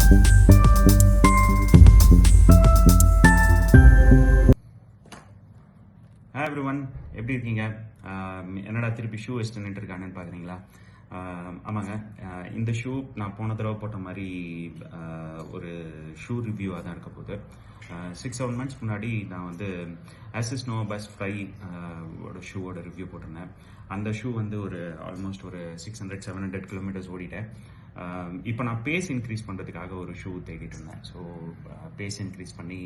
Hi everyone, எப்படி இருக்கீங்க? என்னடா திருப்பி ஷூ வச்சுட்டு இருக்கானு பார்க்குறீங்களா? ஆமாங்க, இந்த ஷூ நான் போன தடவை போட்ட மாதிரி ஒரு ஷூ ரிவ்யூவாக தான் இருக்க போகுது. 6-7 months முன்னாடி நான் வந்து ASUS Novabus 5 ஓட ஷூவோட ரிவ்யூ போட்டிருந்தேன். அந்த ஷூ வந்து ஒரு ஆல்மோஸ்ட் ஒரு 600-700 கிலோமீட்டர்ஸ் ஓடிட்டேன். இப்போ நான் பேஸ் இன்க்ரீஸ் பண்ணுறதுக்காக ஒரு ஷூ தேடிட்டு இருந்தேன். ஸோ பேஸ் இன்க்ரீஸ் பண்ணி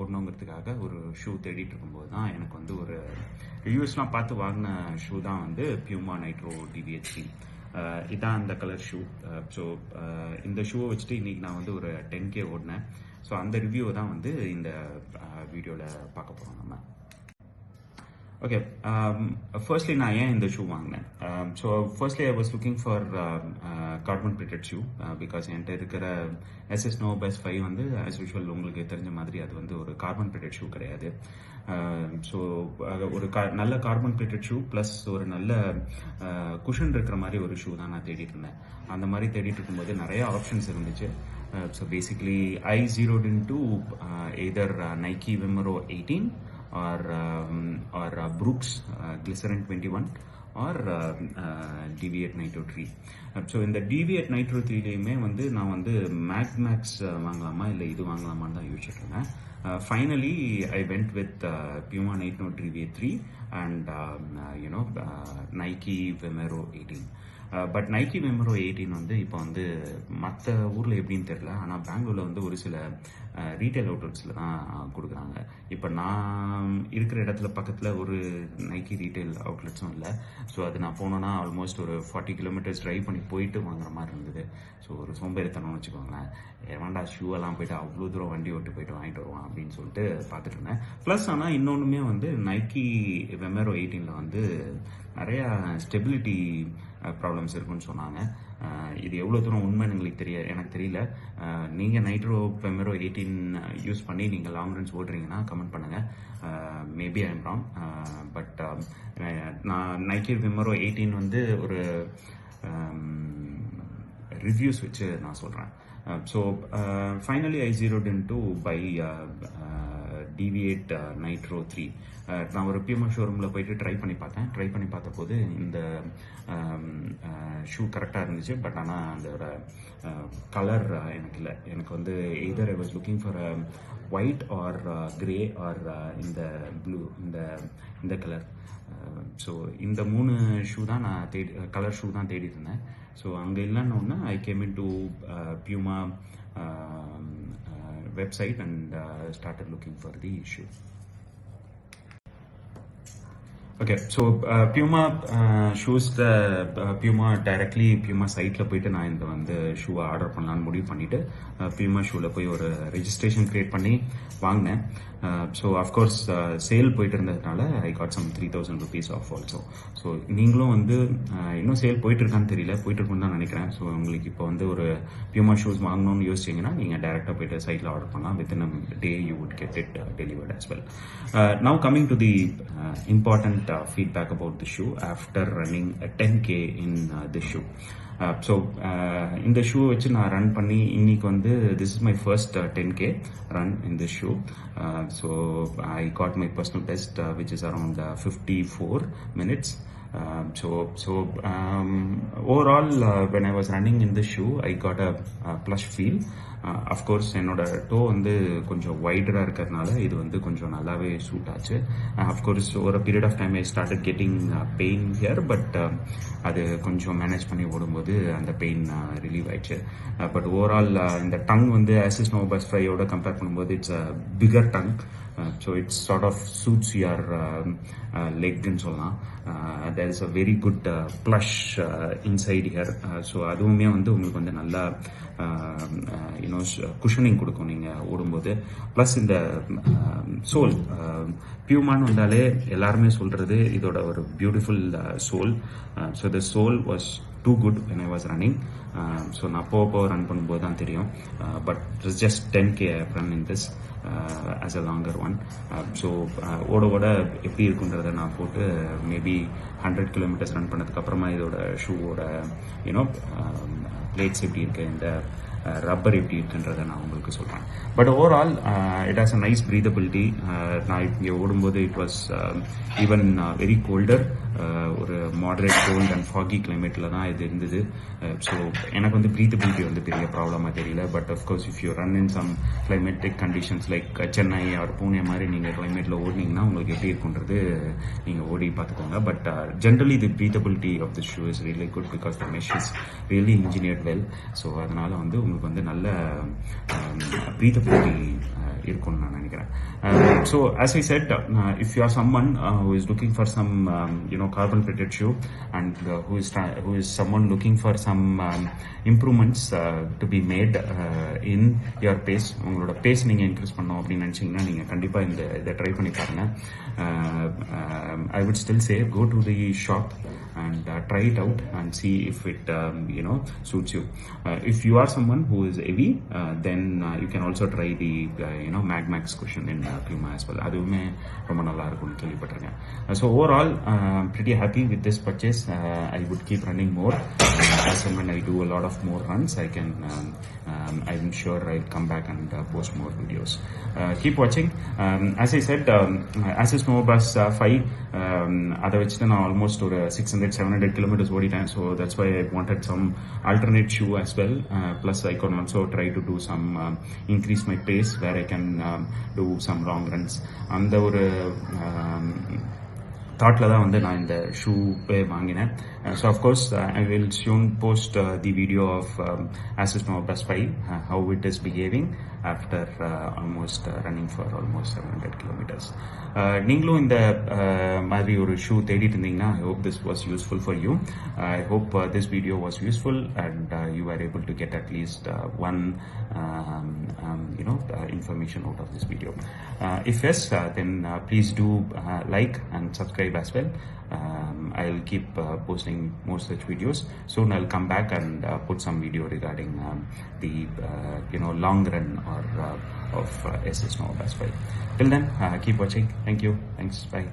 ஓடணுங்கிறதுக்காக ஒரு ஷூ தேடிட்டு இருக்கும்போது தான் எனக்கு வந்து ஒரு ரிவ்யூஸ்லாம் பார்த்து வாங்கின ஷூ தான் வந்து பியூமா நைட்ரோ DVH3. இதான் அந்த கலர் ஷூ. ஸோ இந்த ஷூவை வச்சுட்டு இன்னைக்கு நான் வந்து ஒரு 10K ஓடினேன். ஸோ அந்த ரிவ்யூவை தான் வந்து இந்த வீடியோவில் பார்க்க போகிறோம் நம்ம. ஓகே, ஃபர்ஸ்ட்லி நான் ஏன் இந்த ஷூ வாங்கினேன்? So firstly I was looking for carbon printed shoe because என்கிட்ட இருக்கிற ASUS Novabus 5 வந்து ஆஸ் யூஷுவல் உங்களுக்கு தெரிஞ்ச மாதிரி அது வந்து ஒரு கார்பன் பிரிண்டட் ஷூ கிடையாது. ஸோ ஒரு நல்ல கார்பன் பிரிண்டட் ஷூ ப்ளஸ் ஒரு நல்ல குஷன் இருக்கிற மாதிரி ஒரு ஷூ தான் நான் தேடிட்டு இருந்தேன். அந்த மாதிரி தேடிட்டு இருக்கும்போது நிறைய ஆப்ஷன்ஸ் இருந்துச்சு. So basically I zeroed into either Nike Vomero 18 or Brooks Glycerin 21 or Deviate Nitro 3. So இந்த Deviate Nitro 3லையுமே வந்து நான் வந்து மேக்ஸ் வாங்கலாமா இல்லை இது வாங்கலாமான்னு தான் யோசிச்சுட்டு இருந்தேன். Finally, I went with Puma Nitro Deviate 3 and Nike Vomero 18. But Nike Vomero 18 வந்து இப்போ வந்து மற்ற ஊரில் எப்படின்னு தெரியல, ஆனால் பெங்களூரில் வந்து ஒரு சில ரீட்டைல் அவுட்லெட்ஸில் தான் கொடுக்குறாங்க. இப்போ நான் இருக்கிற இடத்துல பக்கத்தில் ஒரு நைக்கி ரீட்டைல் அவுட்லெட்ஸும் இல்லை. ஸோ அது நான் போனோன்னா ஆல்மோஸ்ட் ஒரு 40 கிலோமீட்டர்ஸ் ட்ரைவ் பண்ணி போயிட்டு வாங்குற மாதிரி இருந்தது. ஸோ ஒரு சோம்பேறித்தனம்னு வச்சுக்கோங்களேன். வேண்டாம் ஷூவெல்லாம் போயிட்டு அவ்வளோ தூரம் வண்டி ஓட்டு போயிட்டு வாங்கிட்டு வருவான் அப்படின்னு சொல்லிட்டு பார்த்துட்டு இருந்தேன். ப்ளஸ் ஆனால் இன்னொன்றுமே வந்து நைக்கி Vomero 18ல் வந்து நிறையா ஸ்டெபிலிட்டி ப்ராப்ளம்ஸ் இருக்குன்னு சொன்னாங்க. இது எவ்வளோ தூரம் உண்மைன்னு எனக்கு தெரியல. நீங்கள் நைட்ரோ Vomero 18 யூஸ் பண்ணி நீங்கள் லாங் ரன்ஸ் ஓடுறீங்கன்னா கமெண்ட் பண்ணுங்கள். Maybe I am wrong. But நான் நைக்கி Vomero 18 வந்து ஒரு ரிவ்யூஸ் வச்சு நான் சொல்கிறேன். So finally I zeroed into by Deviate Nitro 3. நான் ஒரு பியூமா ஷோரூமில் போயிட்டு ட்ரை பண்ணி பார்த்தபோது இந்த ஷூ கரெக்டாக இருந்துச்சு. பட் ஆனால் அதோட கலர் எனக்கு இல்லை. எனக்கு வந்து either I was looking for white or grey or இந்த ப்ளூ, இந்த கலர். ஸோ இந்த 3 ஷூ தான் நான் கலர் ஷூ தான் தேடி இருந்தேன். ஸோ அங்கே இல்லைன்னு ஒன்று I came into Puma website and started looking for the issue. Okay, so Puma ஷூஸில் பியூமா டைரக்ட்லி பியூமா சைட்டில் போயிட்டு நான் இந்த வந்து ஷூவை ஆர்டர் பண்ணலான்னு முடிவு பண்ணிவிட்டு பியூமா ஷூவில் போய் ஒரு ரெஜிஸ்ட்ரேஷன் க்ரியேட் பண்ணி வாங்கினேன். ஸோ அஃப்கோர்ஸ் சேல் போயிட்டு இருந்ததுனால I got some 3,000 rupees off also. So நீங்களும் வந்து இன்னும் சேல் போயிட்டு இருக்கான்னு தெரியல, போயிட்டு இருக்குன்னு தான் நினைக்கிறேன். ஸோ உங்களுக்கு இப்போ வந்து ஒரு பியூமா ஷூஸ் வாங்கணும்னு யோசிச்சிங்கன்னா நீங்கள் டேரெக்டாக போயிட்டு சைட்டில் ஆர்டர் பண்ணலாம். Within a day you would get it delivered as well. Now coming to the important feedback about the shoe after running a 10K in this shoe. So இந்த ஷூ வச்சு நான் run பண்ணி இன்னைக்கு வந்து this is my first 10K run in this shoe. So I got my personal best which is around 54 minutes. So overall when I was running in this shoe I got a plush feel. Of course என்னோட to வந்து கொஞ்சம் வைடராக இருக்கிறதுனால இது வந்து கொஞ்சம் நல்லாவே suit ஆச்சு. Of course ஒரு period of time I started getting pain here, but அது கொஞ்சம் மேனேஜ் பண்ணி ஓடும்போது அந்த பெயின் ரிலீவ் ஆயிடுச்சு. பட் ஓவரால் இந்த டங் வந்து ASUS Novabus 5 கம்பேர் பண்ணும்போது it's a bigger tongue. So it's sort of suits your லெக்னு சொல்லலாம். There is a very good plush inside here. So அதுவுமே வந்து உங்களுக்கு வந்து நல்லா குஷனிங் கொடுக்கும் நீங்கள் ஓடும்போது. ப்ளஸ் இந்த சோல் பியூமான்னு வந்தாலே எல்லாருமே சொல்கிறது இதோட ஒரு beautiful sole. So the sole was too good when I was running. So நான் போக ரன் பண்ணும்போது தான் தெரியும். But it's just 10K run in this as a longer one. So ஓட எப்படி இருக்குன்றதை நான் போட்டு மேபி 100 கிலோமீட்டர்ஸ் ரன் பண்ணதுக்கப்புறமா இதோட ஷூவோட பிளேட்ஸ் எப்படி இருக்குது, இந்த ரப்பர் எப்படி இருக்குன்றதை நான் உங்களுக்கு சொல்கிறேன். But overall it has a nice breathability. நான் இங்கே ஓடும்போது it was even very colder. ஒரு மாடரேட் கோல்ட் அண்ட் ஃபாகி கிளைமேட்டில் தான் இது இருந்தது. ஸோ எனக்கு வந்து ப்ரீதபிலிட்டி வந்து பெரிய ப்ராப்ளமாக தெரியல. But of course if you run in some climatic conditions like Chennai or Pune மாதிரி நீங்கள் கிளைமேட்டில் ஓடினீங்கன்னா உங்களுக்கு எப்படி இருக்குன்றது நீங்கள் ஓடி பார்த்துக்கோங்க. But generally the breathability of the shoe is really good because the mesh is really engineered well. So அதனால் வந்து உங்களுக்கு வந்து நல்ல ப்ரீதபிலிட்டி இருக்கும்னு நான் நினைக்கிறேன். So as I said, if you are someone who is looking for some carbon plated shoe and who is someone looking for some improvements to be made in your pace, உங்களோட base நீங்கள் increase பண்ணோம் அப்படின்னு நினச்சிங்கன்னா நீங்கள் கண்டிப்பாக இதை try பண்ணி பாருங்கள். I would still say go to the shop and try it out and see if it suits you. If you are someone who is heavy, then you can also try the Mag Max cushion in Puma as well. அதுவுமே ரொம்ப நல்லா இருக்கும்னு கேள்விப்பட்டிருக்கேன். So overall, pretty happy with this purchase. I would keep running more. As and when I do a lot of more runs, I'm sure I'll come back and post more videos. Keep watching. As I said, Asics Novabus 5, அதை வச்சுட்டு நான் almost ஒரு 600-700 kilometers ஓடிட்டேன். So that's why I wanted some alternate shoe as well. Plus I can also try to do some increase my pace where I can do some long runs. அந்த ஒரு தாட்டில் தான் வந்து நான் இந்த ஷூவே வாங்கினேன். So of course I will soon post the video of Asics Novabus 5, how it is behaving after almost running for almost 700 kilometers. நீங்களும் இந்த மாதிரி ஒரு ஷூ தேடிட்டு இருந்தீங்கன்னா I hope this was useful for you. I hope this video was useful and you were able to get at least one information out of this video. If yes, then please do like and subscribe as well. I'll keep posting more such videos. Soon I'll come back and put some video regarding the long run or of Asics Novabus 5. Till then, keep watching. Thank you. Thanks. Bye.